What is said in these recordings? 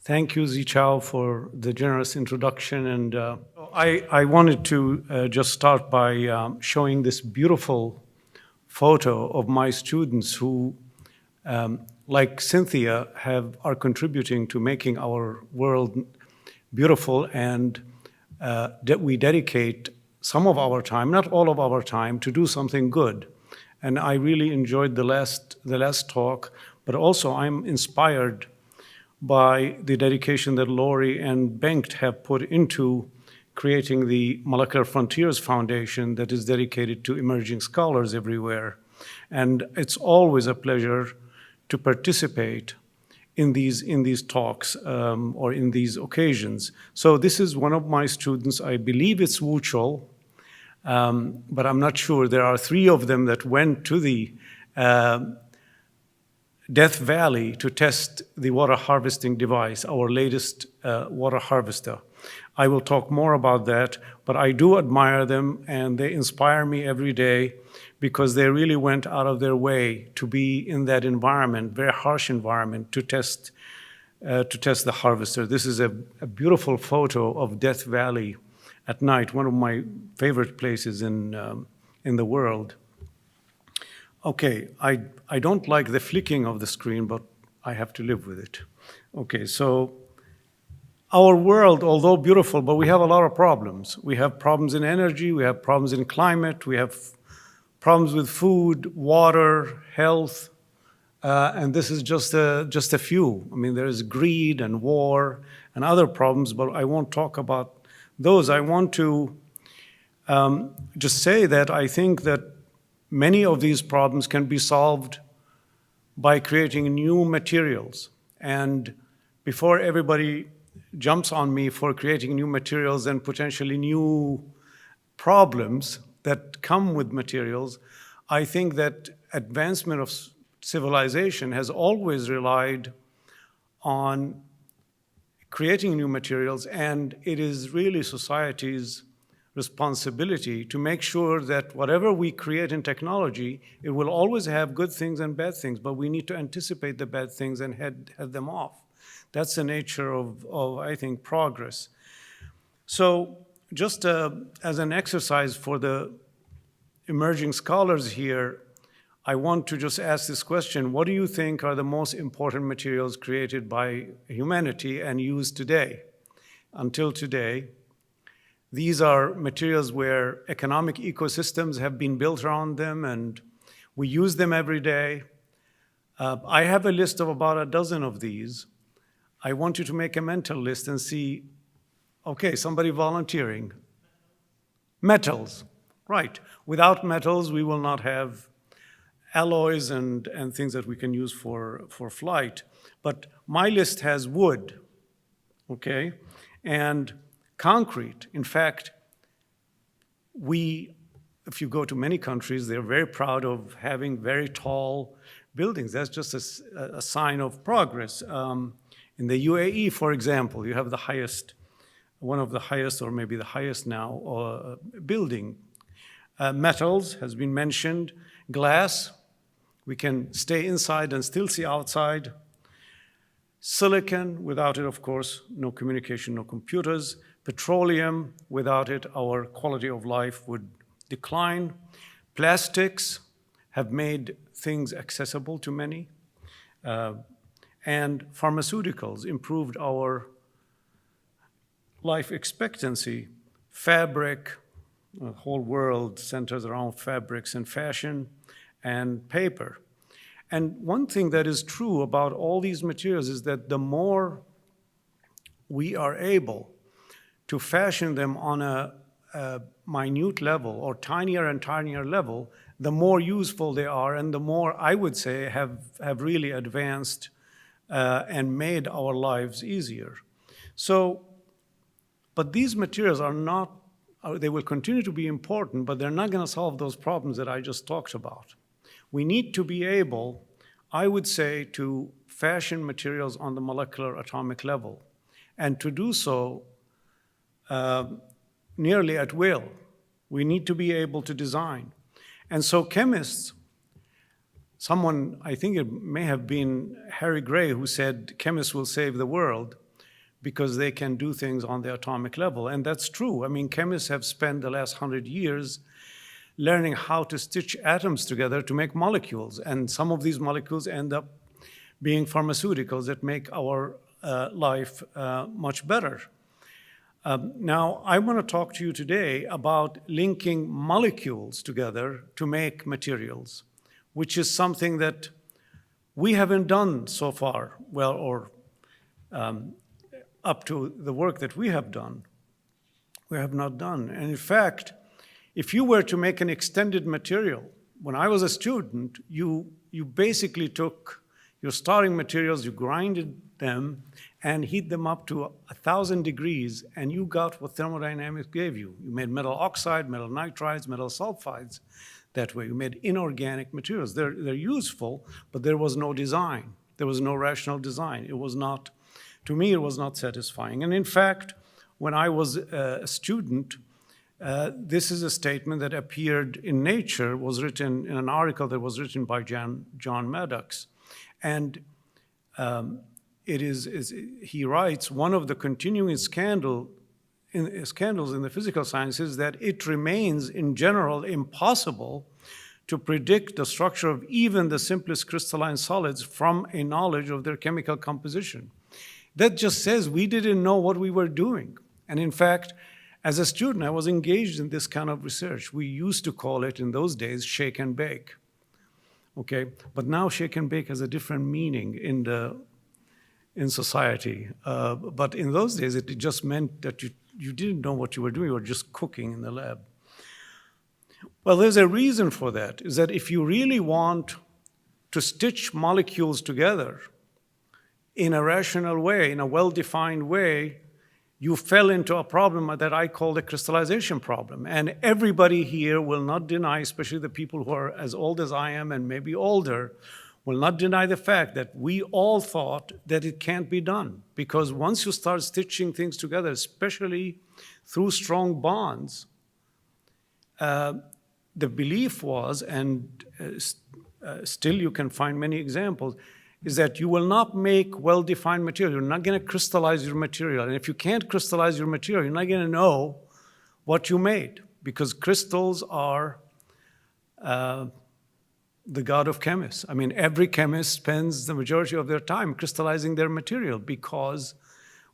Thank you, Zichao, for the generous introduction. And I wanted to just start by showing this beautiful photo of my students who, like Cynthia, are contributing to making our world beautiful, and that we dedicate some of our time, not all of our time, to do something good. And I really enjoyed the last talk, but also I'm inspired by the dedication that Lori and Bengt have put into creating the Molecular Frontiers Foundation that is dedicated to emerging scholars everywhere. And it's always a pleasure to participate in these talks or in these occasions. So this is one of my students. I believe it's Wu Chol, but I'm not sure. There are 3 of them that went to the Death Valley to test the water harvesting device, our latest water harvester. I will talk more about that, but I do admire them, and they inspire me every day because they really went out of their way to be in that environment, very harsh environment, to test the harvester. This is a beautiful photo of Death Valley at night, one of my favorite places in the world. Okay, I don't like the flicking of the screen, but I have to live with it. Okay, so our world, although beautiful, but we have a lot of problems. We have problems in energy, we have problems in climate, we have problems with food, water, health, and this is just a few. I mean, there is greed and war and other problems, but I won't talk about those. I want to just say that I think that many of these problems can be solved by creating new materials. And before everybody jumps on me for creating new materials and potentially new problems that come with materials, I think that advancement of civilization has always relied on creating new materials, and it is really society's responsibility to make sure that whatever we create in technology, it will always have good things and bad things, but we need to anticipate the bad things and head them off. That's the nature of I think, progress. So just as an exercise for the emerging scholars here, I want to just ask this question: what do you think are the most important materials created by humanity and used today, until today? These are materials where economic ecosystems have been built around them, and we use them every day. I have a list of about a dozen of these. I want you to make a mental list and see, okay, somebody volunteering. Metals, right. Without metals, we will not have alloys and things that we can use for flight. But my list has wood, okay, and concrete. In fact, if you go to many countries, they're very proud of having very tall buildings. That's just a sign of progress. In the UAE, for example, you have one of the highest, or maybe the highest now, building. Metals has been mentioned. Glass, we can stay inside and still see outside. Silicon, without it, of course, no communication, no computers. Petroleum, without it, our quality of life would decline. Plastics have made things accessible to many. And pharmaceuticals improved our life expectancy. Fabric, the whole world centers around fabrics and fashion, and paper. And one thing that is true about all these materials is that the more we are able to fashion them on a minute level or tinier and tinier level, the more useful they are, and the more, I would say, have really advanced and made our lives easier. So, but these materials are not, they will continue to be important, but they're not going to solve those problems that I just talked about. We need to be able, I would say, to fashion materials on the molecular atomic level, and to do so nearly at will. We need to be able to design. And so chemists, someone, I think it may have been Harry Gray, who said chemists will save the world. because they can do things on the atomic level. And that's true. I mean, chemists have spent the last 100 years learning how to stitch atoms together to make molecules. And some of these molecules end up being pharmaceuticals that make our life much better. Now, I want to talk to you today about linking molecules together to make materials, which is something that we haven't done so far, well, or up to the work that we have done. We have not done. And in fact, if you were to make an extended material, when I was a student, you basically took your starting materials, you grinded them, and heat them up to 1,000 degrees, and you got what thermodynamics gave you. You made metal oxide, metal nitrides, metal sulfides that way. You made inorganic materials. They're useful, but there was no design. There was no rational design. It was not, to me, it was not satisfying. And in fact, when I was a student, this is a statement that appeared in Nature, was written in an article that was written by John Maddox. And he writes, one of the continuing scandals in the physical sciences that it remains in general impossible to predict the structure of even the simplest crystalline solids from a knowledge of their chemical composition. That just says we didn't know what we were doing. And in fact, as a student, I was engaged in this kind of research. We used to call it in those days shake and bake. Okay, but now shake and bake has a different meaning in society. But in those days, it just meant that you didn't know what you were doing. You were just cooking in the lab. Well, there's a reason for that, is that if you really want to stitch molecules together in a rational way, in a well-defined way, you fell into a problem that I call the crystallization problem. And everybody here will not deny, especially the people who are as old as I am and maybe older, will not deny the fact that we all thought that it can't be done. Because once you start stitching things together, especially through strong bonds, the belief was, and still you can find many examples, is that you will not make well-defined material. You're not going to crystallize your material. And if you can't crystallize your material, you're not going to know what you made, because crystals are the god of chemists. I mean, every chemist spends the majority of their time crystallizing their material because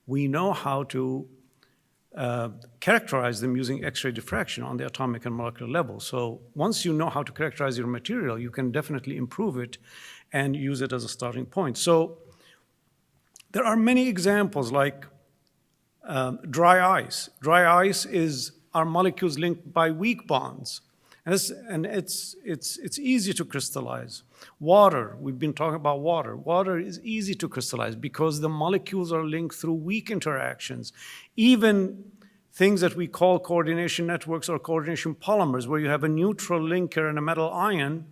we know how to characterize them using X-ray diffraction on the atomic and molecular level. So once you know how to characterize your material, you can definitely improve it and use it as a starting point. So there are many examples like dry ice. Dry ice is our molecules linked by weak bonds. And it's easy to crystallize. Water, we've been talking about water. Water is easy to crystallize because the molecules are linked through weak interactions. Even things that we call coordination networks or coordination polymers, where you have a neutral linker and a metal ion,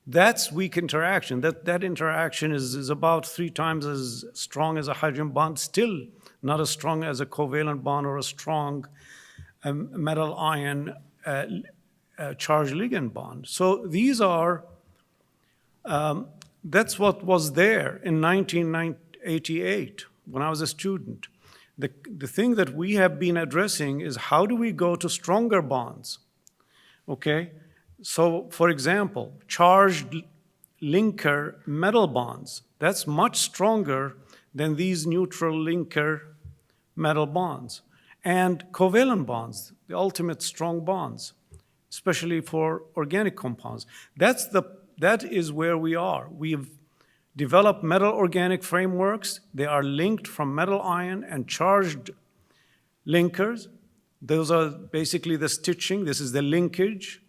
that's weak interaction. That interaction is about 3 times as strong as a hydrogen bond, still not as strong as a covalent bond or a strong metal ion charged ligand bond. So these are, that's what was there in 1988 when I was a student. The thing that we have been addressing is how do we go to stronger bonds, okay? So for example, charged linker metal bonds, that's much stronger than these neutral linker metal bonds. And covalent bonds, the ultimate strong bonds, especially for organic compounds. That is where we are. We've developed metal organic frameworks. They are linked from metal ion and charged linkers. Those are basically the stitching. This is the linkage.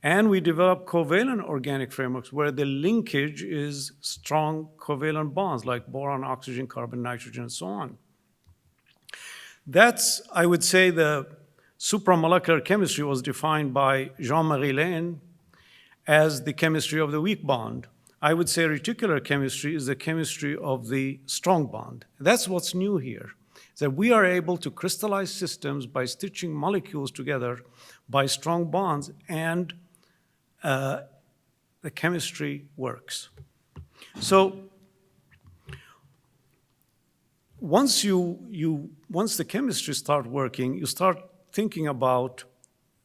And we develop covalent organic frameworks where the linkage is strong covalent bonds like boron, oxygen, carbon, nitrogen, and so on. That's, I would say, the supramolecular chemistry was defined by Jean-Marie Lehn as the chemistry of the weak bond. I would say reticular chemistry is the chemistry of the strong bond. That's what's new here, is that we are able to crystallize systems by stitching molecules together by strong bonds, and the chemistry works. So once once the chemistry start working, you start thinking about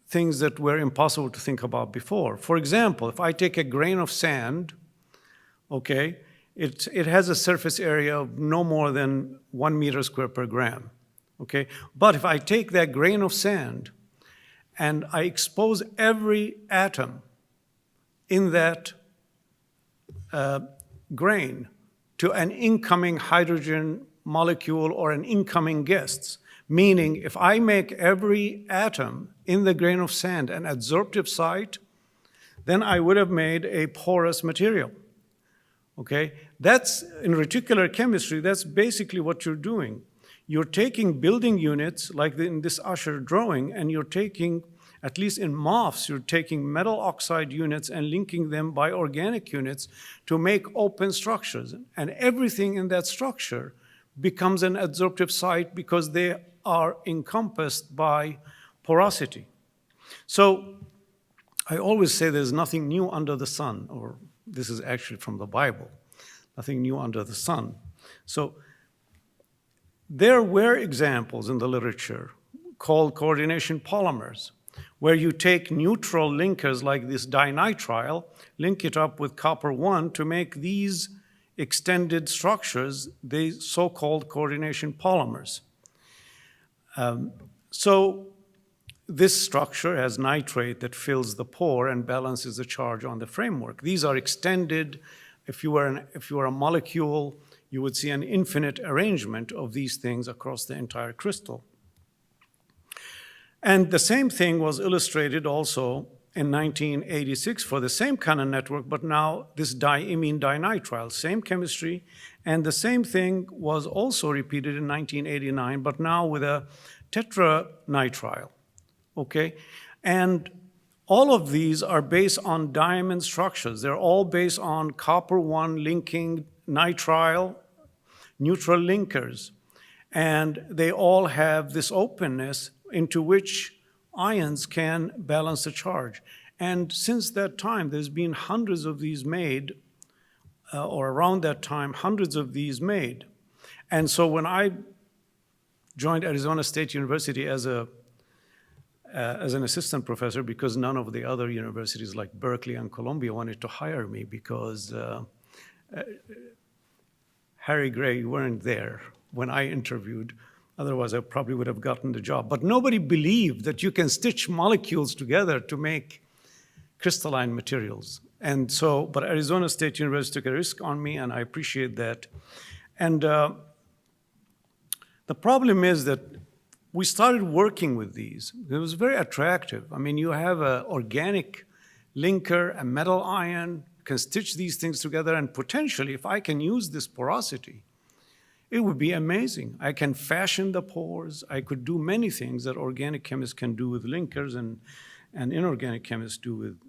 things that were impossible to think about before. For example, if I take a grain of sand, okay, it has a surface area of no more than 1 meter square per gram, okay? But if I take that grain of sand and I expose every atom in that grain to an incoming hydrogen molecule or an incoming gas, meaning if I make every atom in the grain of sand an adsorptive site, then I would have made a porous material, okay? That's, in reticular chemistry, that's basically what you're doing. You're taking building units, like in this Usher drawing, and you're taking, at least in MOFs, you're taking metal oxide units and linking them by organic units to make open structures. And everything in that structure becomes an adsorptive site because they are encompassed by porosity. So I always say there's nothing new under the sun, or this is actually from the Bible, nothing new under the sun. So there were examples in the literature called coordination polymers, where you take neutral linkers like this dinitrile, link it up with copper-1 to make these extended structures, the so-called coordination polymers. So this structure has nitrate that fills the pore and balances the charge on the framework. These are extended. If you were a molecule, you would see an infinite arrangement of these things across the entire crystal. And the same thing was illustrated also in 1986 for the same kind of network, but now this diimine dinitrile, same chemistry, and the same thing was also repeated in 1989, but now with a tetranitrile, okay? And all of these are based on diamond structures. They're all based on copper-1 linking nitrile neutral linkers. And they all have this openness into which ions can balance the charge. And since that time, there's been hundreds of these made, or around that time, hundreds of these made. And so when I joined Arizona State University as an assistant professor, because none of the other universities like Berkeley and Columbia wanted to hire me because Harry Gray, you weren't there when I interviewed. Otherwise, I probably would have gotten the job. But nobody believed that you can stitch molecules together to make crystalline materials. And so, but Arizona State University took a risk on me, and I appreciate that. And the problem is that we started working with these. It was very attractive. I mean, you have an organic linker, a metal ion, can stitch these things together, and potentially, if I can use this porosity, it would be amazing. I can fashion the pores. I could do many things that organic chemists can do with linkers and inorganic chemists do with.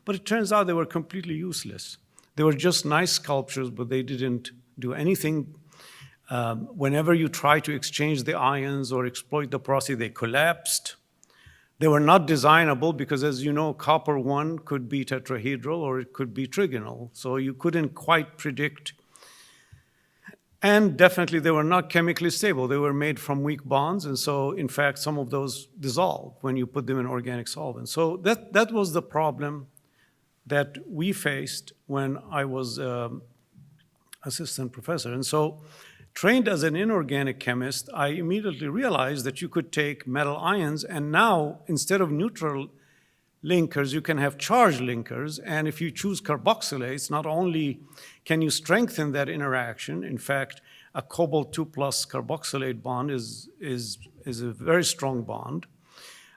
But it turns out they were completely useless. They were just nice sculptures, but they didn't do anything. Whenever you try to exchange the ions or exploit the porosity, they collapsed. They were not designable because, as you know, copper-1 could be tetrahedral or it could be trigonal. So you couldn't quite predict. And definitely they were not chemically stable. They were made from weak bonds. And so, in fact, some of those dissolve when you put them in organic solvents. So that was the problem that we faced when I was assistant professor. And so, trained as an inorganic chemist, I immediately realized that you could take metal ions, and now, instead of neutral linkers, you can have charged linkers. And if you choose carboxylates, not only can you strengthen that interaction, in fact, a cobalt 2+ carboxylate bond is a very strong bond,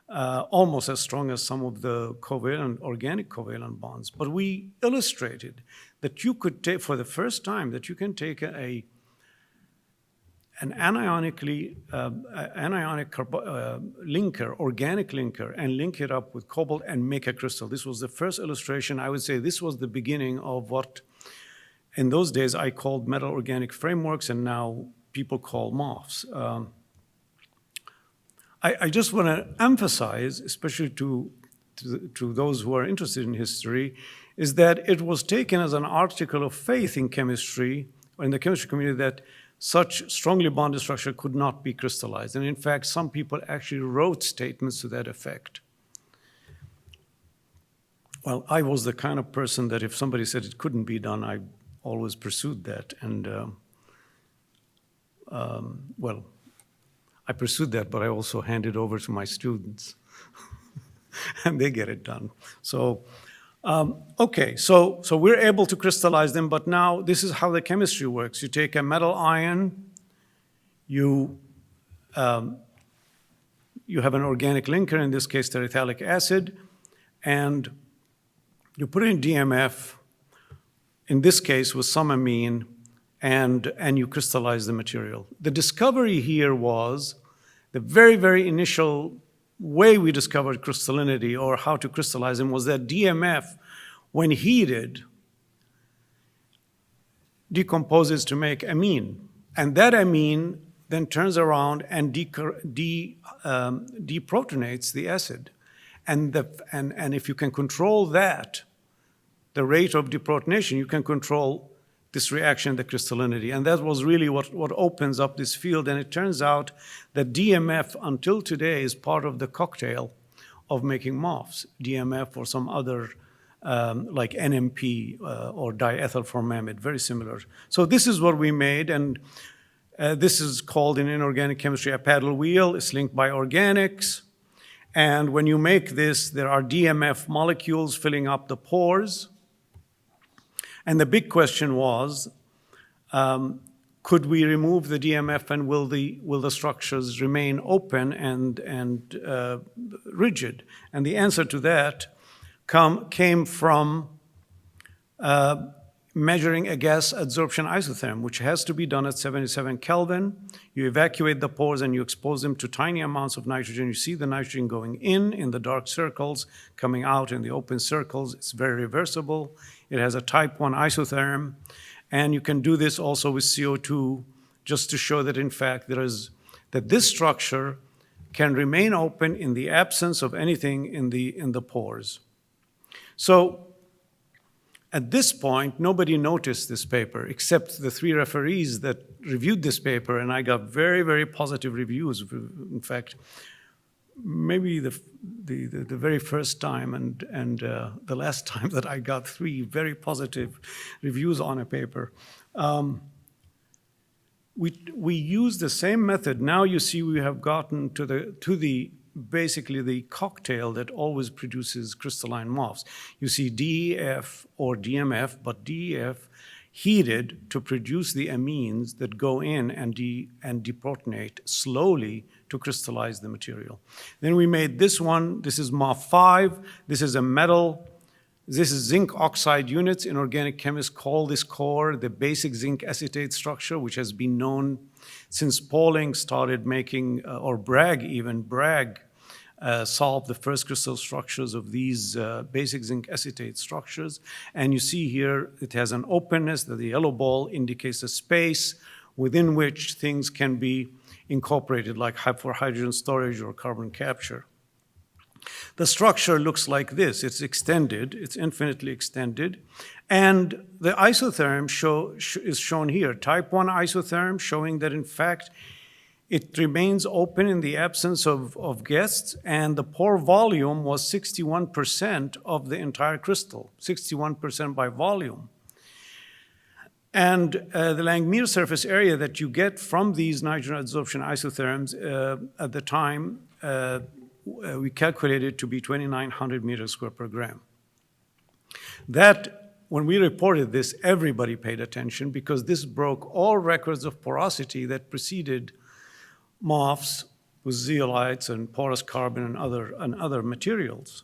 almost as strong as some of the covalent, organic covalent bonds. But we illustrated that you could take, for the first time, that you can take an anionic linker, organic linker, and link it up with cobalt and make a crystal. This was the first illustration. I would say this was the beginning of what, in those days, I called metal organic frameworks, and now people call MOFs. I just want to emphasize, especially to those who are interested in history, is that it was taken as an article of faith in chemistry, or in the chemistry community, that such strongly bonded structure could not be crystallized. And in fact, some people actually wrote statements to that effect. Well, I was the kind of person that if somebody said it couldn't be done, I always pursued that. And well, I pursued that, but I also handed over to my students, and they get it done. So, okay, so we're able to crystallize them, but now this is how the chemistry works. You take a metal ion, you have an organic linker, in this case, terephthalic acid, and you put in DMF, in this case with some amine, and you crystallize the material. The discovery here was the very, very initial way we discovered crystallinity or how to crystallize them was that DMF, when heated, decomposes to make amine. And that amine then turns around and deprotonates the acid. And if you can control that, the rate of deprotonation, you can control this reaction, the crystallinity. And that was really what opens up this field. And it turns out that DMF, until today, is part of the cocktail of making MOFs, DMF or some other, like NMP or diethylformamide, very similar. So this is what we made. And this is called in inorganic chemistry a paddle wheel. It's linked by organics. And when you make this, there are DMF molecules filling up the pores. And the big question was, could we remove the DMF and will the structures remain open and rigid? And the answer to that came from measuring a gas adsorption isotherm, which has to be done at 77 Kelvin. You evacuate the pores and you expose them to tiny amounts of nitrogen. You see the nitrogen going in the dark circles, coming out in the open circles. It's very reversible. It has a type 1 isotherm. And you can do this also with CO2 just to show that, in fact, that this structure can remain open in the absence of anything in the pores. So at this point, nobody noticed this paper except the 3 referees that reviewed this paper, and I got very, very positive reviews. In fact, maybe the very first time and the last time that I got 3 very positive reviews on a paper. We use the same method. Now you see we have gotten to the basically the cocktail that always produces crystalline MOFs. You see DEF or DMF, but DEF heated to produce the amines that go in and deprotonate slowly to crystallize the material. Then we made this one. This is MOF5. This is a metal. This is zinc oxide units. Inorganic chemists call this core the basic zinc acetate structure, which has been known since Pauling started making, or Bragg solved the first crystal structures of these basic zinc acetate structures. And you see here it has an openness, that the yellow ball indicates a space within which things can be incorporated, like for hydrogen storage or carbon capture. The structure looks like this. It's extended. It's infinitely extended. And the isotherm is shown here. Type 1 isotherm, showing that, in fact, it remains open in the absence of guests, and the pore volume was 61% of the entire crystal, 61% by volume. And the Langmuir surface area that you get from these nitrogen adsorption isotherms at the time, we calculated to be 2,900 meters square per gram. That, when we reported this, everybody paid attention because this broke all records of porosity that preceded MOFs with zeolites and porous carbon and other materials.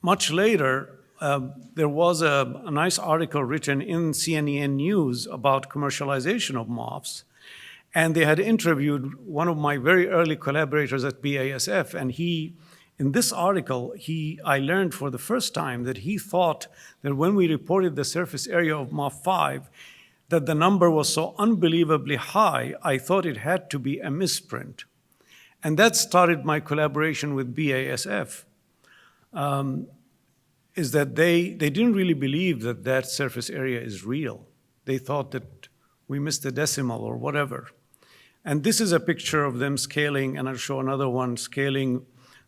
Much later, there was a nice article written in CNN News about commercialization of MOFs, and they had interviewed one of my very early collaborators at BASF, and in this article, I learned for the first time that he thought that when we reported the surface area of MOF5, that the number was so unbelievably high, I thought it had to be a misprint. And that started my collaboration with BASF. is that they didn't really believe that that surface area is real. They thought that we missed a decimal or whatever. And this is a picture of them scaling, and I'll show another one scaling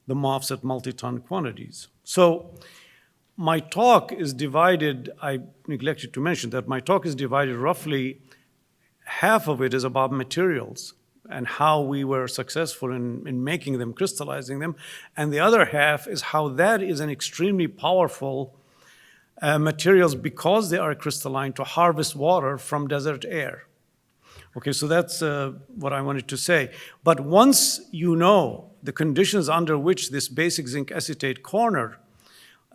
the MOFs at multi-ton quantities. So my talk is divided, I neglected to mention that my talk is divided roughly, half of it is about materials and how we were successful in making them, crystallizing them. And the other half is how that is an extremely powerful materials because they are crystalline to harvest water from desert air. Okay, so that's what I wanted to say. But once you know the conditions under which this basic zinc acetate corner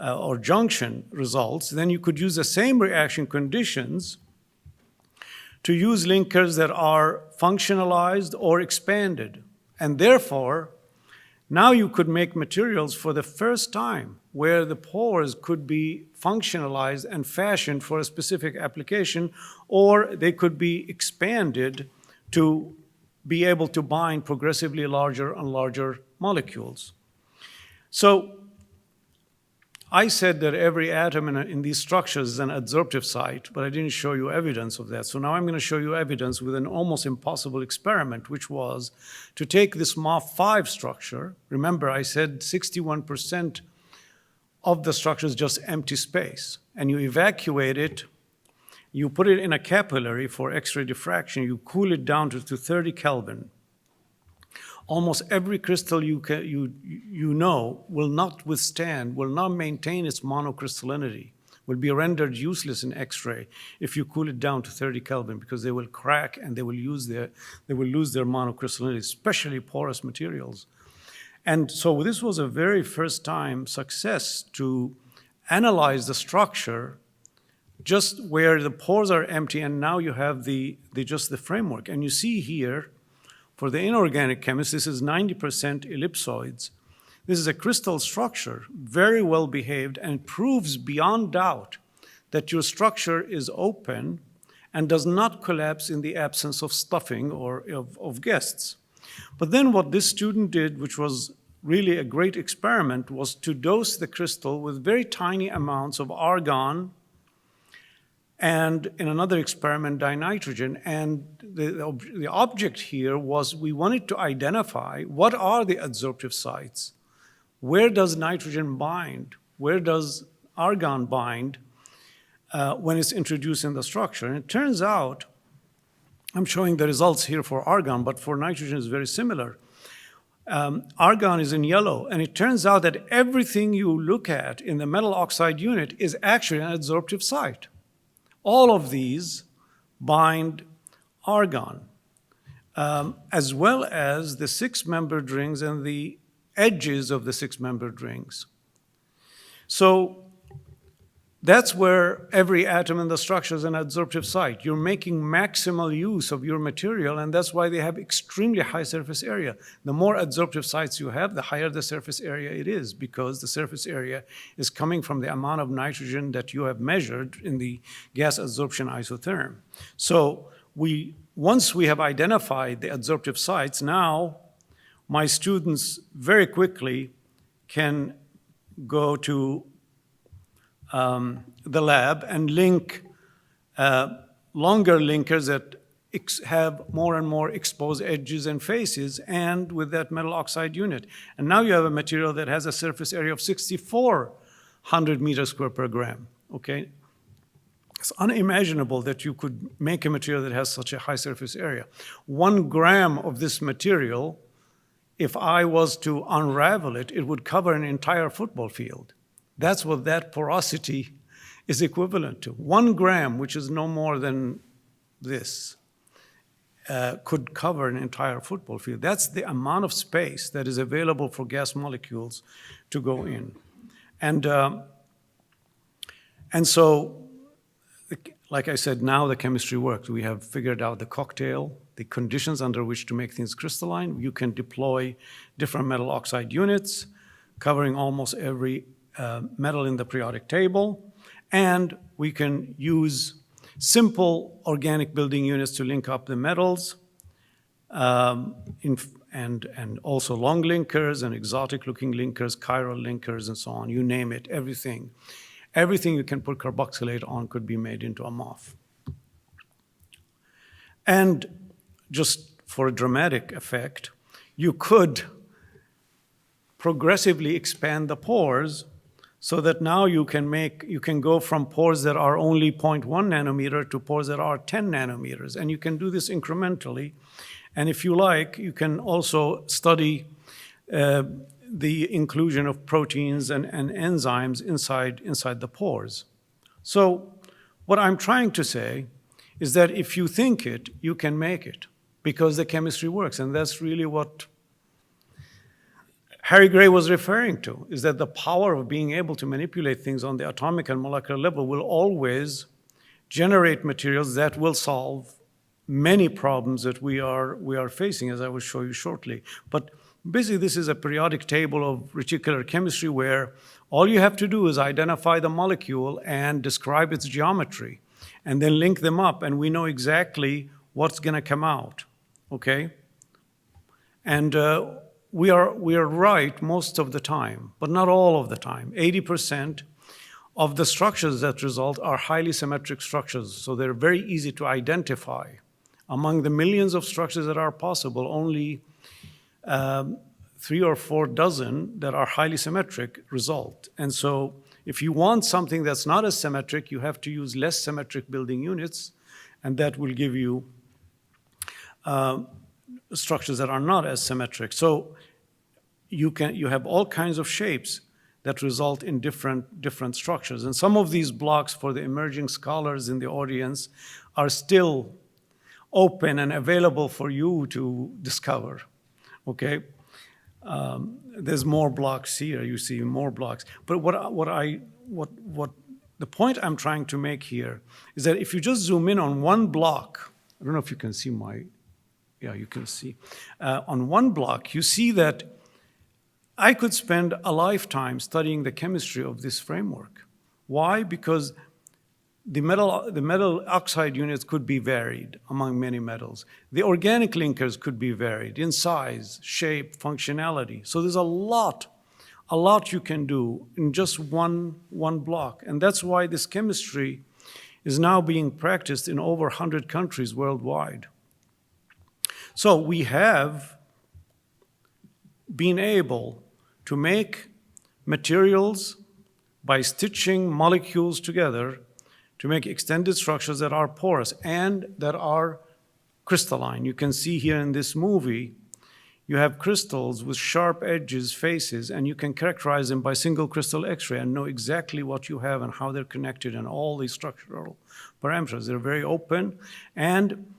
or junction results, then you could use the same reaction conditions to use linkers that are functionalized or expanded. And therefore, now you could make materials for the first time where the pores could be functionalized and fashioned for a specific application, or they could be expanded to be able to bind progressively larger and larger molecules. So I said that every atom in these structures is an adsorptive site, but I didn't show you evidence of that. So now I'm going to show you evidence with an almost impossible experiment, which was to take this MOF5 structure. Remember, I said 61% of the structure is just empty space, and you evacuate it, you put it in a capillary for X-ray diffraction, you cool it down to 30 Kelvin. Almost every crystal you know will not withstand, will not maintain its monocrystallinity, will be rendered useless in X-ray if you cool it down to 30 Kelvin, because they will crack and they will lose their monocrystallinity, especially porous materials. And so this was a very first time success to analyze the structure just where the pores are empty, and now you have just the framework. And you see here, for the inorganic chemist, this is 90% ellipsoids. This is a crystal structure, very well behaved, and proves beyond doubt that your structure is open and does not collapse in the absence of stuffing or of guests. But then what this student did, which was really a great experiment, was to dose the crystal with very tiny amounts of argon and in another experiment, dinitrogen. And the object here was we wanted to identify what are the adsorptive sites. Where does nitrogen bind? Where does argon bind when it's introduced in the structure? And it turns out, I'm showing the results here for argon, but for nitrogen it's very similar. Argon is in yellow, and it turns out that everything you look at in the metal oxide unit is actually an adsorptive site. All of these bind argon, as well as the six-membered rings and the edges of the six-membered rings. So that's where every atom in the structure is an adsorptive site. You're making maximal use of your material, and that's why they have extremely high surface area. The more adsorptive sites you have, the higher the surface area it is, because the surface area is coming from the amount of nitrogen that you have measured in the gas adsorption isotherm. So once we have identified the adsorptive sites, now my students very quickly can go to the lab and link longer linkers that have more and more exposed edges and faces, and with that metal oxide unit. And now you have a material that has a surface area of 6,400 meters square per gram, okay? It's unimaginable that you could make a material that has such a high surface area. 1 gram of this material, if I was to unravel it, it would cover an entire football field. That's what that porosity is equivalent to. 1 gram, which is no more than this, could cover an entire football field. That's the amount of space that is available for gas molecules to go in. And so, like I said, now the chemistry works. We have figured out the cocktail, the conditions under which to make things crystalline. You can deploy different metal oxide units, covering almost every metal in the periodic table, and we can use simple organic building units to link up the metals, and also long linkers and exotic-looking linkers, chiral linkers, and so on. You name it, everything. Everything you can put carboxylate on could be made into a MOF. And just for a dramatic effect, you could progressively expand the pores so that now you can go from pores that are only 0.1 nanometer to pores that are 10 nanometers. And you can do this incrementally. And if you like, you can also study the inclusion of proteins and enzymes inside the pores. So what I'm trying to say is that if you think it, you can make it, because the chemistry works. And that's really what Harry Gray was referring to, is that the power of being able to manipulate things on the atomic and molecular level will always generate materials that will solve many problems that we are facing, as I will show you shortly. But basically, this is a periodic table of reticular chemistry where all you have to do is identify the molecule and describe its geometry, and then link them up, and we know exactly what's going to come out, okay? And we are right most of the time, but not all of the time. 80% of the structures that result are highly symmetric structures, so they're very easy to identify. Among the millions of structures that are possible, only 3 or 4 dozen that are highly symmetric result. And so if you want something that's not as symmetric, you have to use less symmetric building units, and that will give you structures that are not as symmetric. So you have all kinds of shapes that result in different structures. And some of these blocks, for the emerging scholars in the audience, are still open and available for you to discover, okay? There's more blocks here, you see more blocks. But what the point I'm trying to make here is that if you just zoom in on one block, I don't know if you can see yeah, you can see. On one block, you see that I could spend a lifetime studying the chemistry of this framework. Why? Because the metal oxide units could be varied among many metals. The organic linkers could be varied in size, shape, functionality. So there's a lot you can do in just one block. And that's why this chemistry is now being practiced in over 100 countries worldwide. So we have been able to make materials by stitching molecules together to make extended structures that are porous and that are crystalline. You can see here in this movie, you have crystals with sharp edges, faces, and you can characterize them by single crystal X-ray and know exactly what you have and how they're connected and all these structural parameters. They're very open. And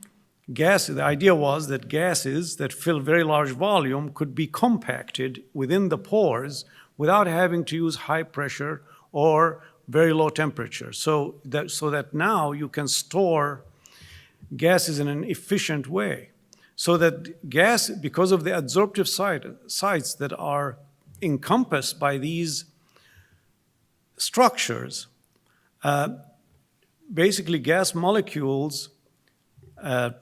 the idea was that gases that fill very large volume could be compacted within the pores without having to use high pressure or very low temperature. So that now you can store gases in an efficient way. So that gas, because of the adsorptive sites that are encompassed by these structures, basically gas molecules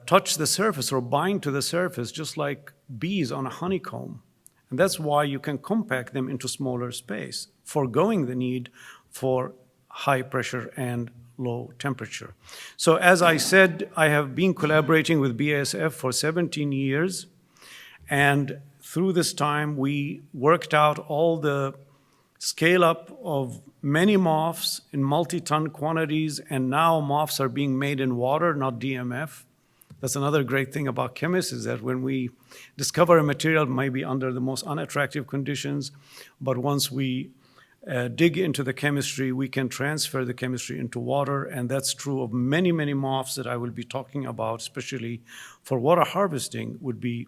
touch the surface or bind to the surface just like bees on a honeycomb. And that's why you can compact them into smaller space, foregoing the need for high pressure and low temperature. So as I said, I have been collaborating with BASF for 17 years. And through this time, we worked out all the scale up of many MOFs in multi-ton quantities. And now MOFs are being made in water, not DMF. That's another great thing about chemists, is that when we discover a material, it might be under the most unattractive conditions, but once we dig into the chemistry, we can transfer the chemistry into water, and that's true of many, many MOFs that I will be talking about, especially for water harvesting, would be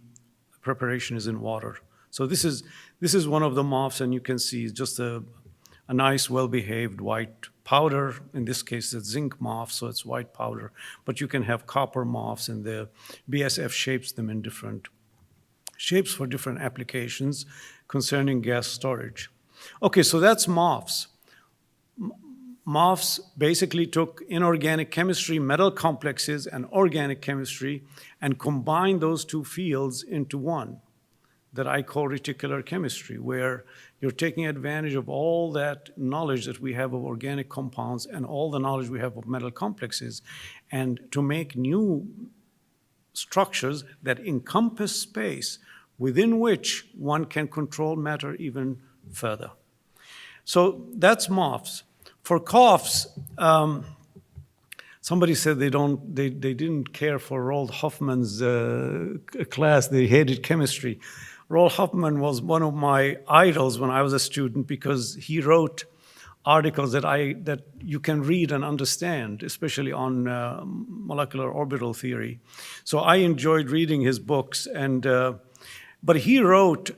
preparation is in water. So this is one of the MOFs, and you can see just a nice, well-behaved white powder. In this case, it's zinc MOF, so it's white powder. But you can have copper MOFs, and the BASF shapes them in different shapes for different applications concerning gas storage. Okay, so that's MOFs. MOFs basically took inorganic chemistry, metal complexes, and organic chemistry, and combined those two fields into one. that I call reticular chemistry, where you're taking advantage of all that knowledge that we have of organic compounds and all the knowledge we have of metal complexes, and to make new structures that encompass space within which one can control matter even further. So that's MOFs. For COFs, somebody said they didn't care for Roald Hoffman's class. They hated chemistry. Roald Hoffman was one of my idols when I was a student because he wrote articles that you can read and understand, especially on molecular orbital theory. So I enjoyed reading his books. But he wrote,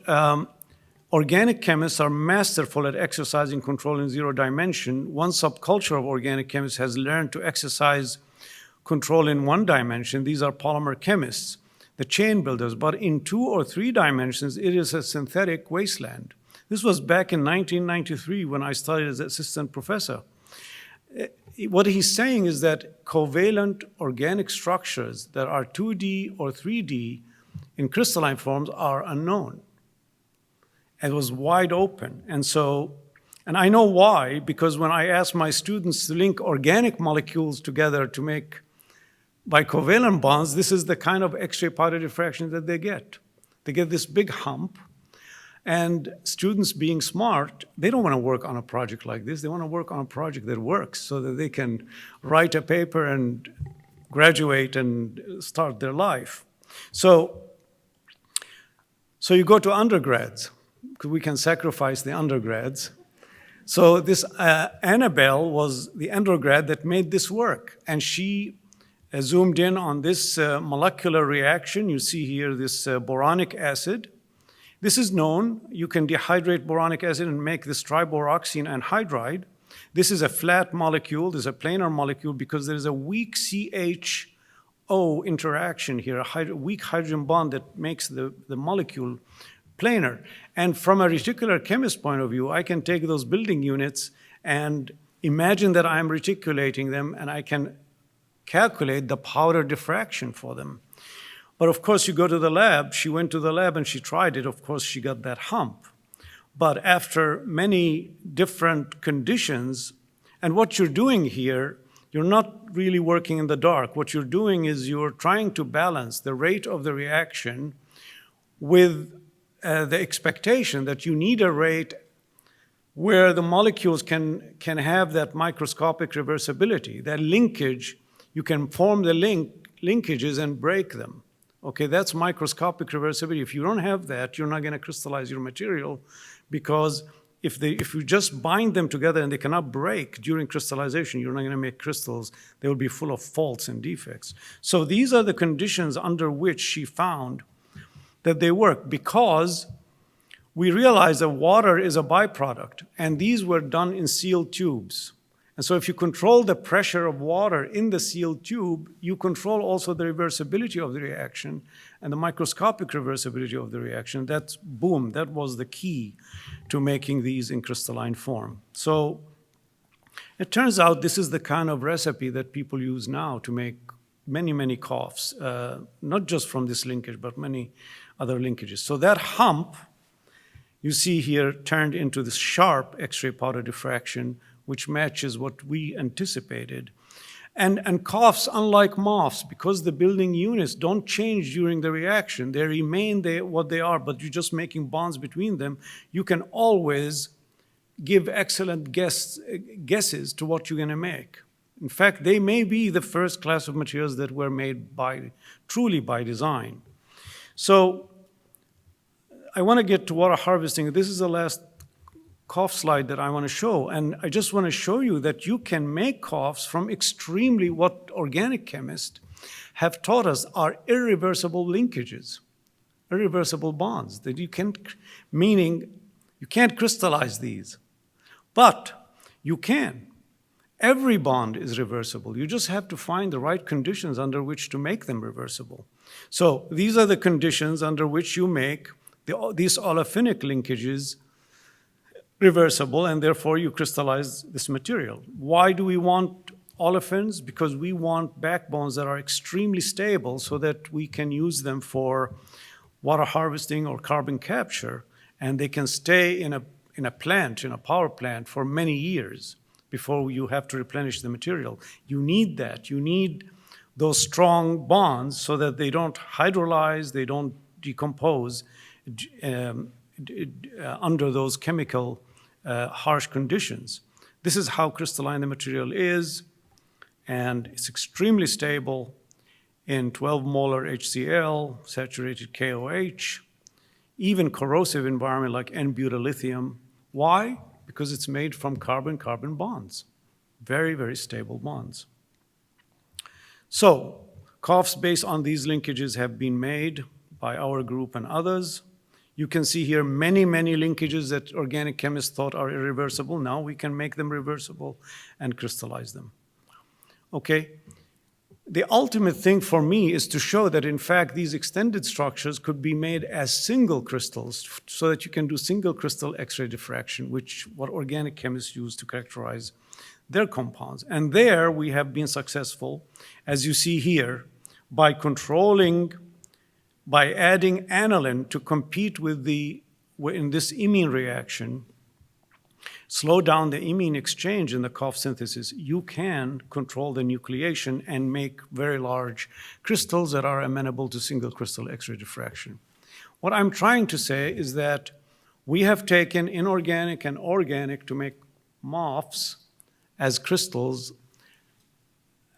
organic chemists are masterful at exercising control in zero dimension. One subculture of organic chemists has learned to exercise control in one dimension. These are polymer chemists, the chain builders. But in 2 or 3 dimensions, it is a synthetic wasteland. This was back in 1993 when I studied as assistant professor. What he's saying is that covalent organic structures that are 2D or 3D in crystalline forms are unknown. It was wide open. And I know why, because when I asked my students to link organic molecules together to make by covalent bonds, this is the kind of X-ray powder diffraction that they get. They get this big hump. And students being smart, they don't want to work on a project like this. They want to work on a project that works so that they can write a paper and graduate and start their life. So you go to undergrads, because we can sacrifice the undergrads. So this Annabelle was the undergrad that made this work. And she zoomed in on this molecular reaction. You see here this boronic acid. This is known. You can dehydrate boronic acid and make this triboroxine anhydride. This is a flat molecule. This is a planar molecule because there is a weak CHO interaction here, a weak hydrogen bond that makes the molecule planar. And from a reticular chemist point of view, I can take those building units and imagine that I'm reticulating them, and I can calculate the powder diffraction for them. But of course, you go to the lab. She went to the lab and she tried it. Of course, she got that hump. But after many different conditions, and what you're doing here, you're not really working in the dark. What you're doing is you're trying to balance the rate of the reaction with the expectation that you need a rate where the molecules can have that microscopic reversibility, that linkage. You can form the linkages and break them. Okay, that's microscopic reversibility. If you don't have that, you're not going to crystallize your material, because if you just bind them together and they cannot break during crystallization, you're not going to make crystals. They will be full of faults and defects. So these are the conditions under which she found that they work, because we realized that water is a byproduct, and these were done in sealed tubes. And so if you control the pressure of water in the sealed tube, you control also the reversibility of the reaction and the microscopic reversibility of the reaction. That's boom, that was the key to making these in crystalline form. So it turns out this is the kind of recipe that people use now to make many, many COFs, not just from this linkage, but many other linkages. So that hump you see here turned into this sharp X-ray powder diffraction, which matches what we anticipated. And COFs, unlike MOFs, because the building units don't change during the reaction, they remain what they are, but you're just making bonds between them, you can always give excellent guesses to what you're going to make. In fact, they may be the first class of materials that were made truly by design. So I want to get to water harvesting. This is the last COF slide that I want to show. And I just want to show you that you can make COFs from extremely, what organic chemists have taught us are irreversible linkages, irreversible bonds that you can't, meaning you can't crystallize these, but you can. Every bond is reversible. You just have to find the right conditions under which to make them reversible. So these are the conditions under which you make these olefinic linkages reversible, and therefore you crystallize this material. Why do we want olefins? Because we want backbones that are extremely stable so that we can use them for water harvesting or carbon capture, and they can stay in a plant, in a power plant, for many years before you have to replenish the material. You need that. You need those strong bonds so that they don't hydrolyze, they don't decompose under those chemical harsh conditions. This is how crystalline the material is, and it's extremely stable in 12 molar HCl, saturated KOH, even corrosive environment like N-butyllithium. Why? Because it's made from carbon-carbon bonds, very, very stable bonds. So COFs based on these linkages have been made by our group and others. You can see here many, many linkages that organic chemists thought are irreversible. Now we can make them reversible and crystallize them. Okay? The ultimate thing for me is to show that, in fact, these extended structures could be made as single crystals so that you can do single crystal X-ray diffraction, what organic chemists use to characterize their compounds. And there we have been successful, as you see here, by adding aniline to compete with in this imine reaction, slow down the imine exchange in the COF synthesis, you can control the nucleation and make very large crystals that are amenable to single crystal X-ray diffraction. What I'm trying to say is that we have taken inorganic and organic to make MOFs as crystals,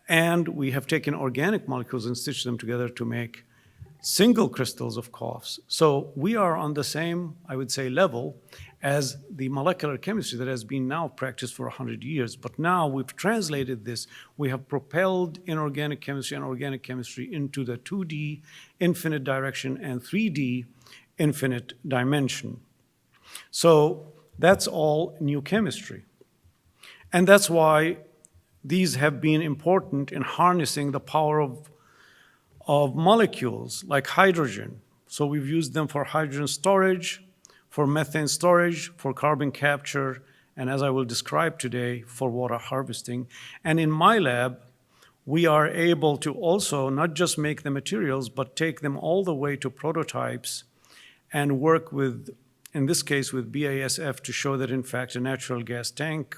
and we have taken organic molecules and stitched them together to make single crystals of COFs. So we are on the same, I would say, level as the molecular chemistry that has been now practiced for 100 years. But now we've translated this. We have propelled inorganic chemistry and organic chemistry into the 2D infinite direction and 3D infinite dimension. So that's all new chemistry. And that's why these have been important in harnessing the power of molecules like hydrogen. So we've used them for hydrogen storage, for methane storage, for carbon capture, and as I will describe today, for water harvesting. And in my lab, we are able to also not just make the materials, but take them all the way to prototypes and work with, in this case, with BASF to show that, in fact, a natural gas tank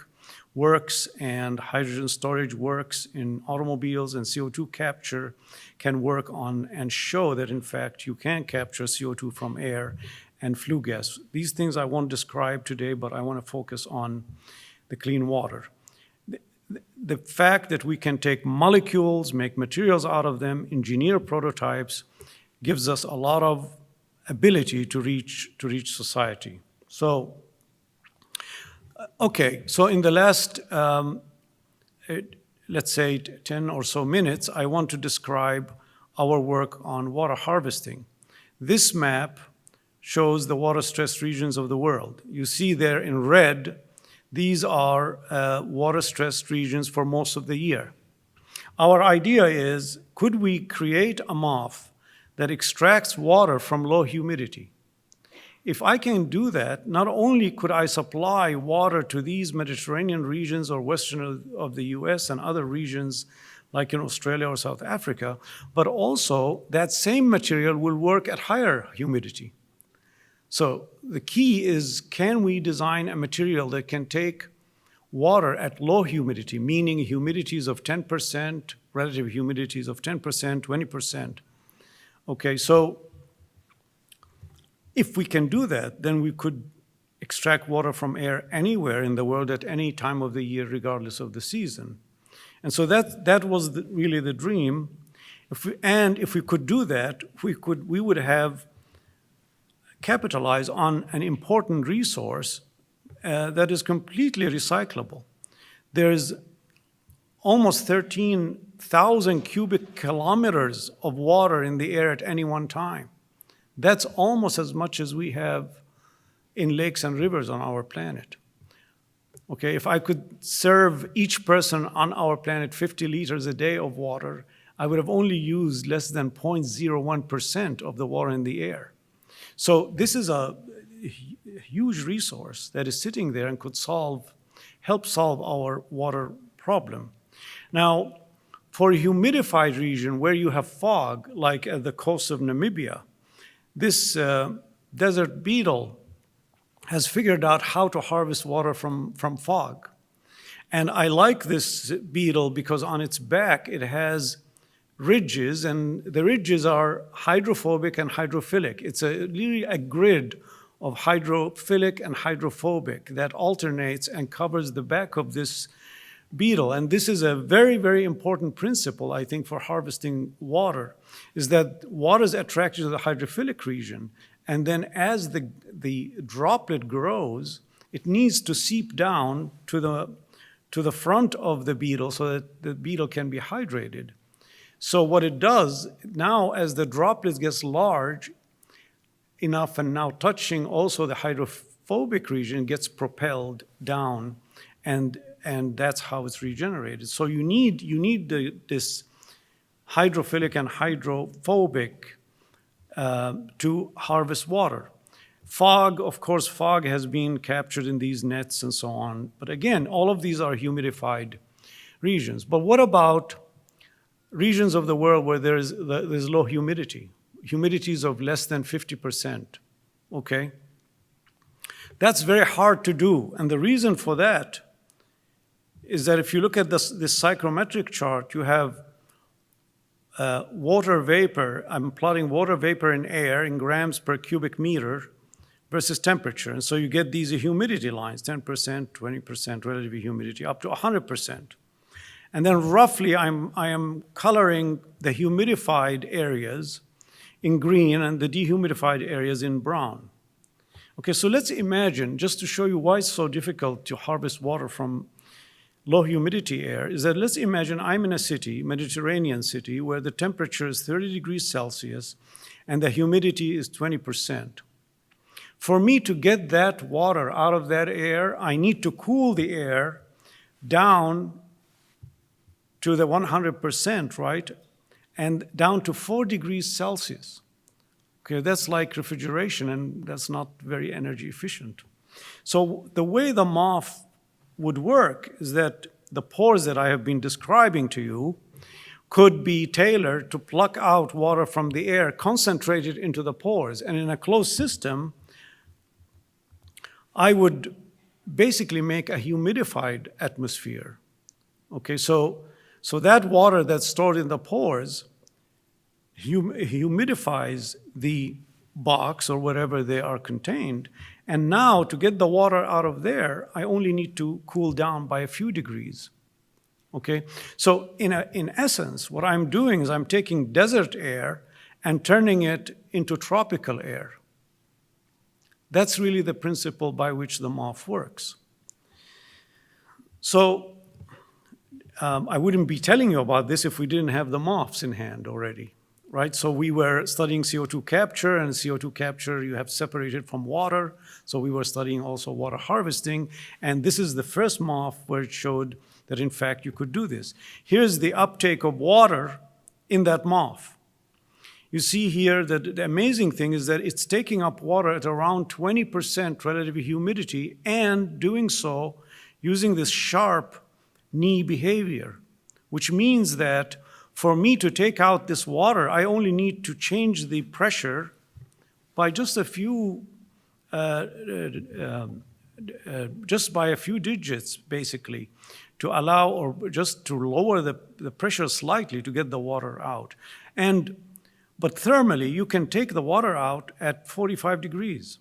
works and hydrogen storage works in automobiles, and CO2 capture can work on and show that, in fact, you can capture CO2 from air and flue gas. These things I won't describe today, but I want to focus on the clean water. The fact that we can take molecules, make materials out of them, engineer prototypes, gives us a lot of ability to reach society. So, okay, so in the last, let's say 10 or so minutes, I want to describe our work on water harvesting. This map shows the water-stressed regions of the world. You see there in red, these are water-stressed regions for most of the year. Our idea is, could we create a MOF that extracts water from low humidity? If I can do that, not only could I supply water to these Mediterranean regions or western of the US and other regions like in Australia or South Africa, but also that same material will work at higher humidity. So the key is, can we design a material that can take water at low humidity, meaning humidities of 10%, relative humidities of 10%, 20%. Okay, so if we can do that, then we could extract water from air anywhere in the world at any time of the year, regardless of the season. And so that was really the dream. If we could do that, we would have capitalized on an important resource that is completely recyclable. There's almost 13,000 cubic kilometers of water in the air at any one time. That's almost as much as we have in lakes and rivers on our planet. Okay, if I could serve each person on our planet 50 liters a day of water, I would have only used less than 0.01% of the water in the air. So this is a huge resource that is sitting there and could help solve our water problem. Now, for a humidified region where you have fog, like at the coast of Namibia, this desert beetle has figured out how to harvest water from fog. And I like this beetle because on its back it has ridges, and the ridges are hydrophobic and hydrophilic. It's really a grid of hydrophilic and hydrophobic that alternates and covers the back of this beetle. And this is a very, very important principle, I think, for harvesting water, is that water is attracted to the hydrophilic region. And then as the droplet grows, it needs to seep down to the front of the beetle so that the beetle can be hydrated. So what it does, now as the droplet gets large enough and now touching also the hydrophobic region, gets propelled down, and that's how it's regenerated. So you need this hydrophilic and hydrophobic to harvest water. Fog, of course, fog has been captured in these nets and so on. But again, all of these are humidified regions. But what about regions of the world where there's low humidity? Humidities of less than 50%, okay? That's very hard to do. And the reason for that is that if you look at this psychrometric chart, you have water vapor. I'm plotting water vapor in air in grams per cubic meter versus temperature. And so you get these humidity lines, 10%, 20% relative humidity, up to 100%. And then roughly I am coloring the humidified areas in green and the dehumidified areas in brown. Okay, so let's imagine, just to show you why it's so difficult to harvest water from low humidity air, is that let's imagine I'm in a city, Mediterranean city, where the temperature is 30 degrees Celsius and the humidity is 20%. For me to get that water out of that air, I need to cool the air down to the 100%, right? And down to 4 degrees Celsius. Okay, that's like refrigeration, and that's not very energy efficient. So the way the MOF would work is that the pores that I have been describing to you could be tailored to pluck out water from the air, concentrate it into the pores. And in a closed system, I would basically make a humidified atmosphere. Okay, so that water that's stored in the pores humidifies the box or wherever they are contained. And now to get the water out of there, I only need to cool down by a few degrees. Okay, so in essence, what I'm doing is I'm taking desert air and turning it into tropical air. That's really the principle by which the MOF works. So I wouldn't be telling you about this if we didn't have the MOFs in hand already, right? So we were studying CO2 capture, and CO2 capture you have separated from water. So we were studying also water harvesting, and this is the first MOF where it showed that in fact you could do this. Here's the uptake of water in that MOF. You see here that the amazing thing is that it's taking up water at around 20% relative humidity and doing so using this sharp knee behavior, which means that for me to take out this water, I only need to change the pressure by just a few, just by a few digits, basically, to allow or just to lower the pressure slightly to get the water out. But thermally, you can take the water out at 45 degrees.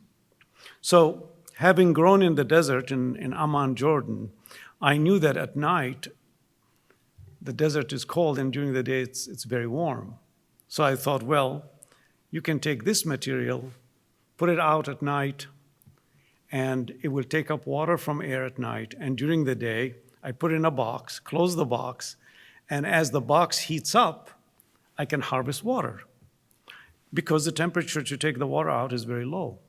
So having grown in the desert in Amman, Jordan, I knew that at night, the desert is cold, and during the day, it's very warm. So I thought, well, you can take this material, put it out at night, and it will take up water from air at night. And during the day, I put it in a box, close the box, and as the box heats up, I can harvest water, because the temperature to take the water out is very low.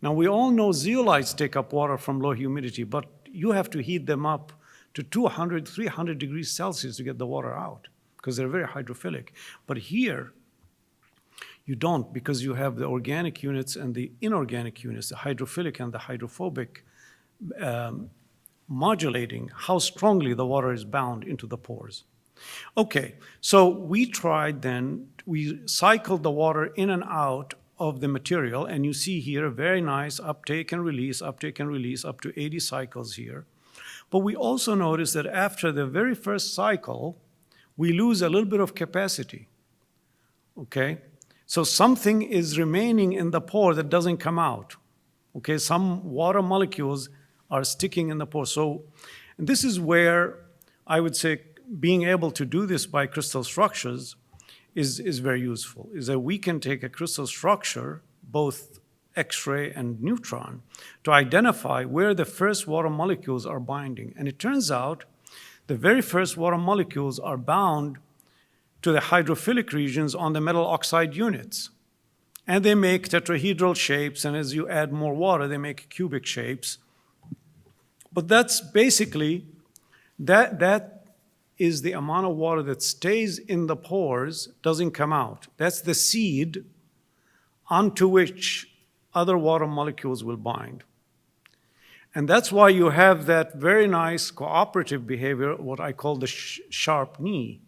Now, we all know zeolites take up water from low humidity, but you have to heat them up to 200, 300 degrees Celsius to get the water out, because they're very hydrophilic. But here, you don't, because you have the organic units and the inorganic units, the hydrophilic and the hydrophobic, modulating how strongly the water is bound into the pores. Okay, so we tried then, we cycled the water in and out of the material, and you see here a very nice uptake and release up to 80 cycles here. But we also notice that after the very first cycle, we lose a little bit of capacity, okay? So something is remaining in the pore that doesn't come out, okay? Some water molecules are sticking in the pore. So and this is where I would say being able to do this by crystal structures is very useful, is that we can take a crystal structure, both X-ray and neutron, to identify where the first water molecules are binding. And it turns out the very first water molecules are bound to the hydrophilic regions on the metal oxide units. And they make tetrahedral shapes, and as you add more water, they make cubic shapes. But that's basically, that is the amount of water that stays in the pores, doesn't come out. That's the seed onto which other water molecules will bind. And that's why you have that very nice cooperative behavior, what I call the sharp knee.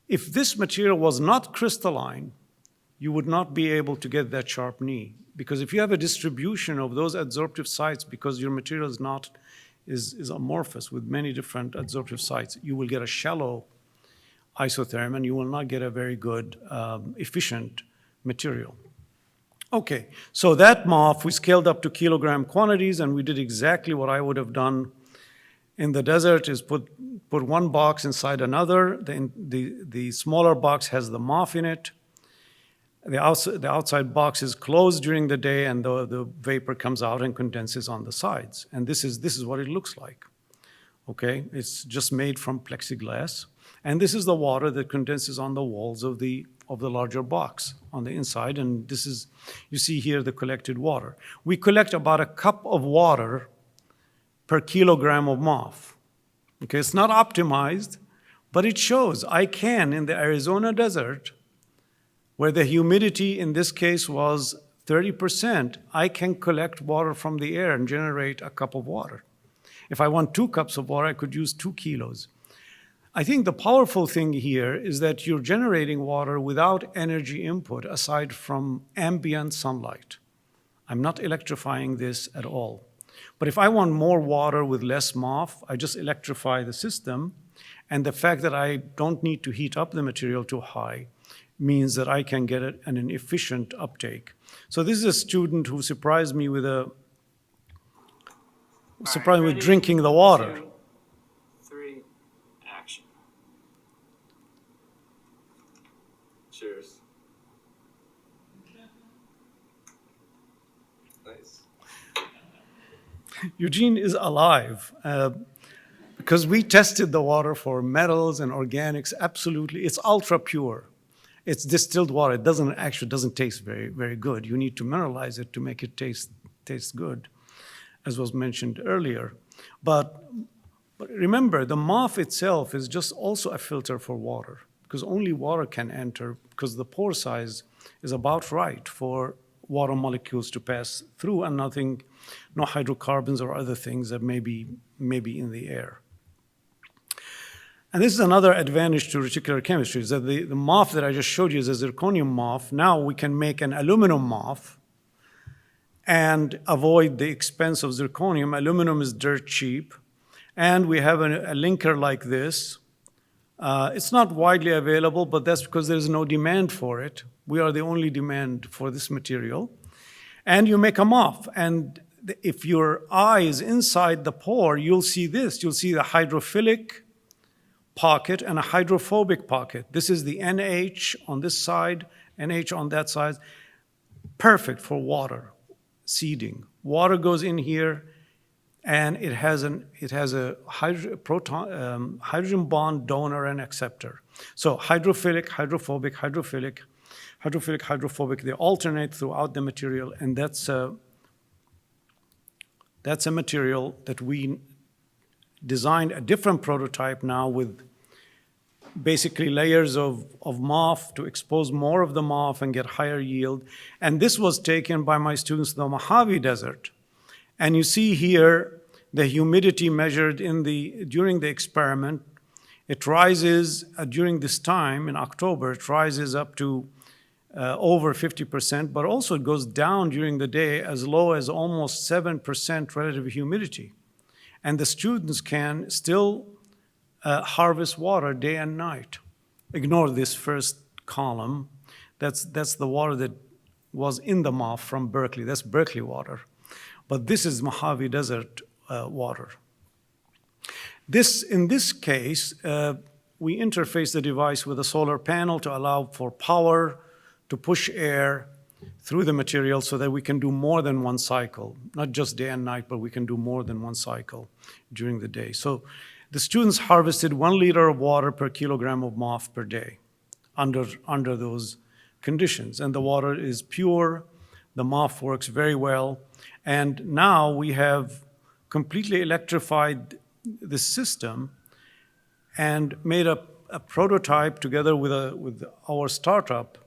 If this material was not crystalline, you would not be able to get that sharp knee. Because if you have a distribution of those adsorptive sites, because your material is amorphous with many different adsorptive sites, you will get a shallow isotherm, and you will not get a very good, efficient material. Okay, so that MOF, we scaled up to kilogram quantities, and we did exactly what I would have done in the desert, is put one box inside another. The smaller box has the MOF in it. The outside box is closed during the day, and the vapor comes out and condenses on the sides. And this is what it looks like. Okay, it's just made from plexiglass. And this is the water that condenses on the walls of the larger box on the inside. And this is, you see here, the collected water. We collect about a cup of water per kilogram of MOF. Okay, it's not optimized, but it shows I can, in the Arizona desert, where the humidity in this case was 30%, I can collect water from the air and generate a cup of water. If I want 2 cups of water, I could use 2 kilos. I think the powerful thing here is that you're generating water without energy input aside from ambient sunlight. I'm not electrifying this at all. But if I want more water with less MOF, I just electrify the system, and the fact that I don't need to heat up the material too high means that I can get it an efficient uptake. So this is a student who surprised me with drinking the water. 2, 3, action. Cheers. Nice. Eugene is alive because we tested the water for metals and organics. Absolutely, it's ultra pure. It's distilled water. It doesn't taste very, very good. You need to mineralize it to make it taste good, as was mentioned earlier. But remember, the MOF itself is just also a filter for water, because only water can enter, because the pore size is about right for water molecules to pass through, and no hydrocarbons or other things that may be in the air. And this is another advantage to reticular chemistry, is that the MOF that I just showed you is a zirconium MOF. Now we can make an aluminum MOF and avoid the expense of zirconium. Aluminum is dirt cheap. And we have a linker like this. It's not widely available, but that's because there's no demand for it. We are the only demand for this material. And you make a MOF. And if your eye is inside the pore, you'll see this. You'll see the hydrophilic pocket and a hydrophobic pocket. This is the NH on this side, NH on that side. Perfect for water seeding. Water goes in here, and it has a hydrogen bond donor and acceptor. So hydrophilic, hydrophobic, hydrophilic, hydrophilic, hydrophobic, they alternate throughout the material, and that's a material that we designed a different prototype now with basically layers of MOF to expose more of the MOF and get higher yield. And this was taken by my students in the Mojave Desert. And you see here the humidity measured during the experiment. It rises during this time in October, it rises up to over 50%, but also it goes down during the day as low as almost 7% relative humidity. And the students can still harvest water day and night. Ignore this first column. That's the water that was in the MOF from Berkeley. That's Berkeley water. But this is Mojave Desert water. In this case, we interface the device with a solar panel to allow for power to push air through the material so that we can do more than one cycle, not just day and night, but we can do more than one cycle during the day. So the students harvested 1 liter of water per kilogram of MOF per day under those conditions. And the water is pure, the MOF works very well, and now we have completely electrified the system and made a prototype together with our startup.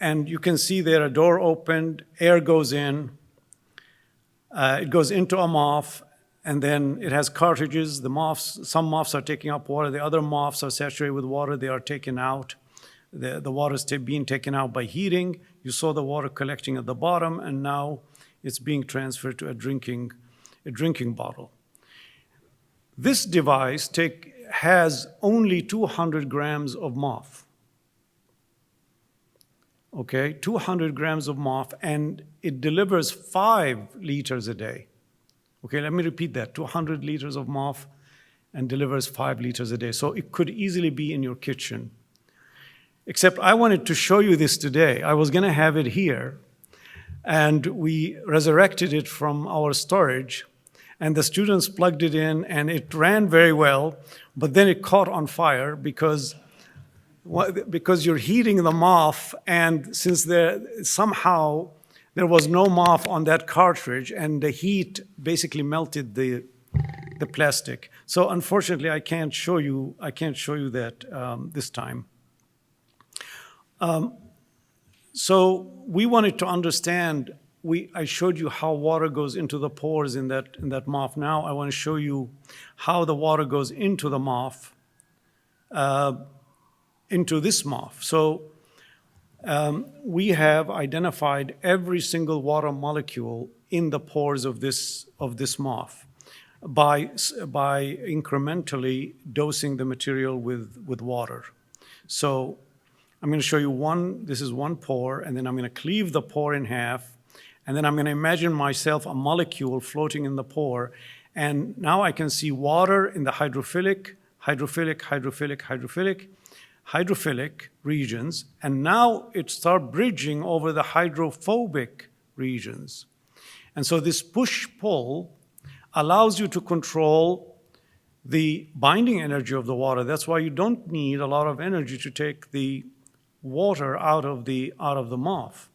And you can see there a door opened, air goes in, it goes into a MOF, and then it has cartridges. The MOFs, some MOFs are taking up water, the other MOFs are saturated with water, they are taken out. The water is being taken out by heating. You saw the water collecting at the bottom, and now it's being transferred to a drinking bottle. This device has only 200 grams of MOF. Okay, 200 grams of MOF, and it delivers 5 liters a day. Okay, let me repeat that, 200 liters of MOF and delivers 5 liters a day. So it could easily be in your kitchen. Except I wanted to show you this today. I was gonna have it here, and we resurrected it from our storage, and the students plugged it in, and it ran very well, but then it caught on fire because you're heating the MOF, and since somehow there was no MOF on that cartridge, and the heat basically melted the plastic. So unfortunately, I can't show you that this time. So we wanted to understand. I showed you how water goes into the pores in that MOF. Now I want to show you how the water goes into the MOF. Into this MOF. So we have identified every single water molecule in the pores of this MOF by incrementally dosing the material with water. So I'm going to show you this is one pore, and then I'm going to cleave the pore in half, and then I'm going to imagine myself a molecule floating in the pore, and now I can see water in the hydrophilic regions, and now it starts bridging over the hydrophobic regions. And so this push-pull allows you to control the binding energy of the water. That's why you don't need a lot of energy to take the water out of the MOF.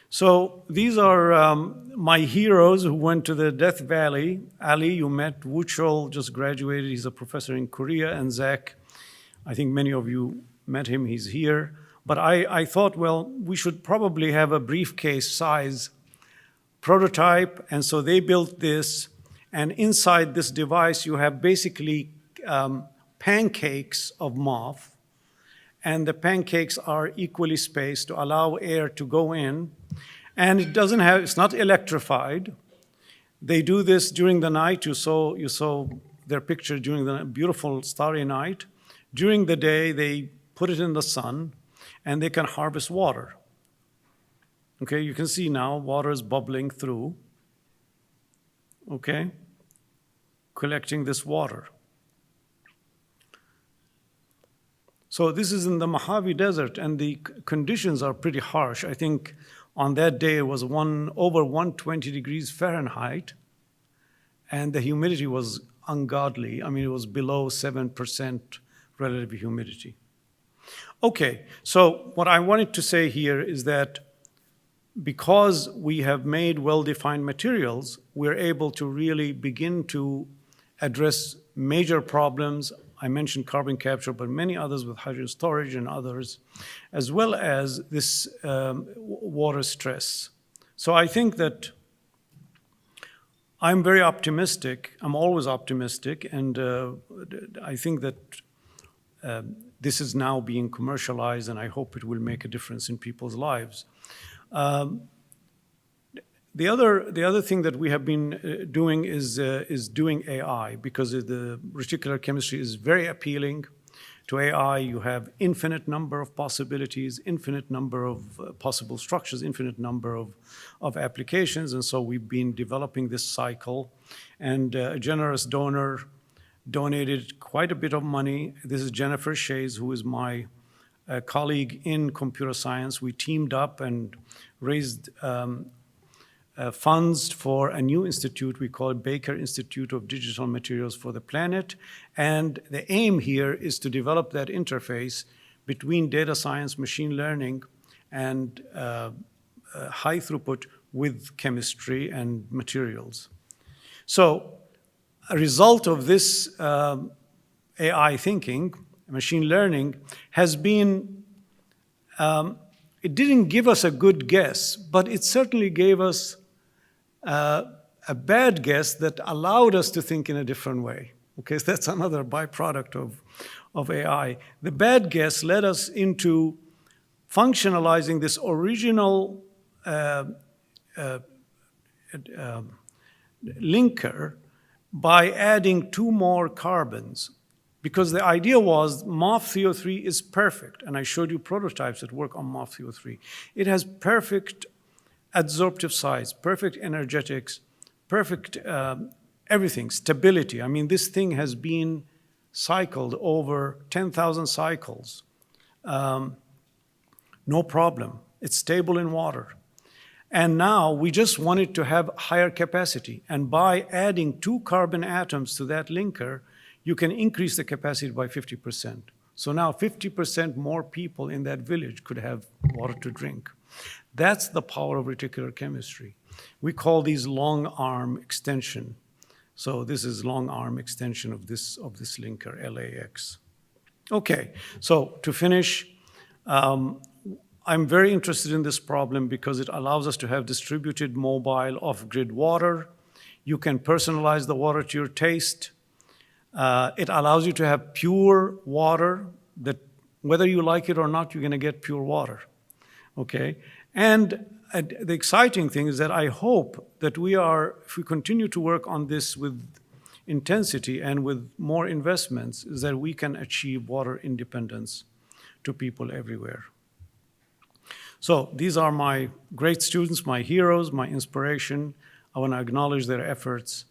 So these are my heroes who went to the Death Valley. Ali, you met. Wuchol just graduated. He's a professor in Korea. And Zach, I think many of you met him. He's here. But I thought, well, we should probably have a briefcase size prototype. And so they built this. And inside this device, you have basically pancakes of MOF. And the pancakes are equally spaced to allow air to go in. And it's not electrified. They do this during the night. You saw their picture during the beautiful starry night. During the day, they put it in the sun, and they can harvest water. Okay, you can see now water is bubbling through. Okay, collecting this water. So this is in the Mojave Desert, and the conditions are pretty harsh. I think on that day it was over 120 degrees Fahrenheit, and the humidity was ungodly. I mean, it was below 7% relative humidity. Okay, so what I wanted to say here is that because we have made well-defined materials, we're able to really begin to address major problems. I mentioned carbon capture, but many others with hydrogen storage and others, as well as this water stress. So I think that I'm very optimistic. I'm always optimistic, and I think that this is now being commercialized, and I hope it will make a difference in people's lives. The other thing that we have been doing is doing AI, because the reticular chemistry is very appealing to AI. You have infinite number of possibilities, infinite number of possible structures, infinite number of applications, and so we've been developing this cycle. And a generous donor donated quite a bit of money. This is Jennifer Shays, who is my colleague in computer science. We teamed up and raised funds for a new institute we call Baker Institute of Digital Materials for the Planet. And the aim here is to develop that interface between data science, machine learning, and high throughput with chemistry and materials. So a result of this AI thinking, machine learning, has been, it didn't give us a good guess, but it certainly gave us a bad guess that allowed us to think in a different way. Okay, so that's another byproduct of AI. The bad guess led us into functionalizing this original linker by adding 2 more carbons. Because the idea was MOF-CO3 is perfect, and I showed you prototypes that work on MOF-CO3. It has perfect adsorptive size, perfect energetics, perfect everything, stability. I mean, this thing has been cycled over 10,000 cycles. No problem. It's stable in water. And now we just want it to have higher capacity. And by adding 2 carbon atoms to that linker, you can increase the capacity by 50%. So now 50% more people in that village could have water to drink. That's the power of reticular chemistry. We call these long arm extension. So this is long arm extension of this linker, LAX. Okay, so to finish, I'm very interested in this problem because it allows us to have distributed mobile off-grid water. You can personalize the water to your taste. It allows you to have pure water that whether you like it or not, you're gonna get pure water, okay? And the exciting thing is that I hope that if we continue to work on this with intensity and with more investments, is that we can achieve water independence to people everywhere. So these are my great students, my heroes, my inspiration. I want to acknowledge their efforts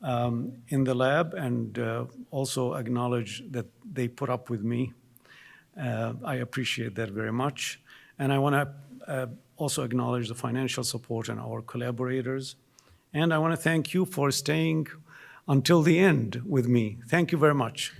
in the lab and also acknowledge that they put up with me. I appreciate that very much. And I want to also acknowledge the financial support and our collaborators. And I want to thank you for staying until the end with me. Thank you very much.